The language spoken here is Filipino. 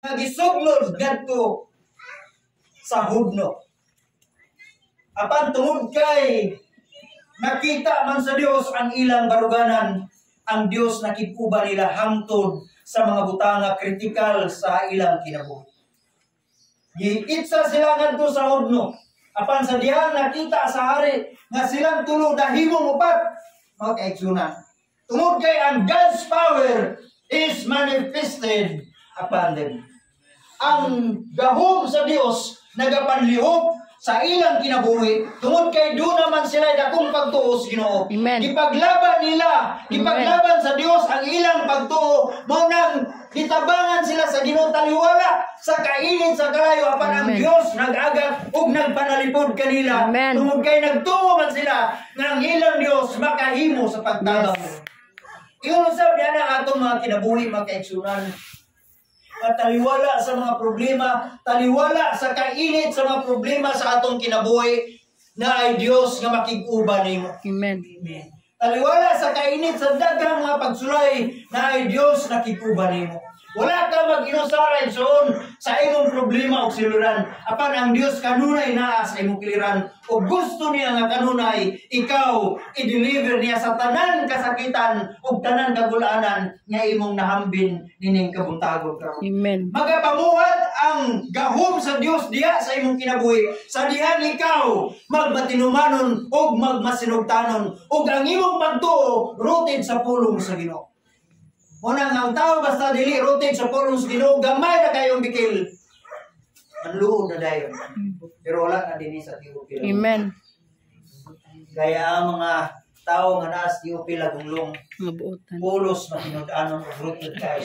Nagisuglod ngadto sa hudno. Apan tungod kay nakita man sa Dios ang ilang baruganan, ang Dios nakikuba nila hangtod sa mga butanga kritikal sa ilang kinabuhi. Giitsa sila ngadto sa hudno. Apan sa diha nakita sa hari nga silang tulo dahimong upat mga kaigsunan. Tungod kay ang God's power is manifested upon them. Ang gahom sa Dios nagapanlihok sa ilang kinabuhi tungod kay doon naman sila dakong pagtuo sa Ginoo. Gipaglaban nila, gipaglaban sa Dios ang ilang pagtuo, mao nang gitabangan sila sa Ginoo taliwala sa kainit sa kalayo apan ang Dios nag-agak ug nagpanalipod kanila. Tungod kay nagtuo man sila nga ang ilang Dios makahimo sa pagtabang. Ingon usab diha na atong mga kinabuhi mga kaigsunan. Taliwala sa mga problema, taliwala sa kainit sa mga problema sa atong kinabuhi, na ay Dios nga makig-uban nimo. Amen. Amen. Taliwala sa kainit sa daghang mga pagsulay, na ay Dios nakig-uban nimo. Wala ka mag-inusaray soon sa imong problema o siluran. Apan ang Dios kanunay naa sa imong kiliran. O gusto niya nga kanunay, ikaw, i-deliver niya sa tanan kasakitan o tanan kagulaanan nga imong nahambin nining kabuntagon karon. Amen. Magapamuhat ang gahom sa Dios diha sa imong kinabuhi. Sa dihan ikaw magmatinumanon o magmasinugtanon o ang imong pagtuo rooted sa pulong sa Ginoo. Unang ang tao basta dili rooted sa pulong sa Ginoo, gamay na kayong bikil. Manluod na dayon. Pero wala na din sa Teopila. Amen. Kaya ang mga tao nga naa sa Teopila gulong Mabuotan. pulos matinud-anon og rooted kayo.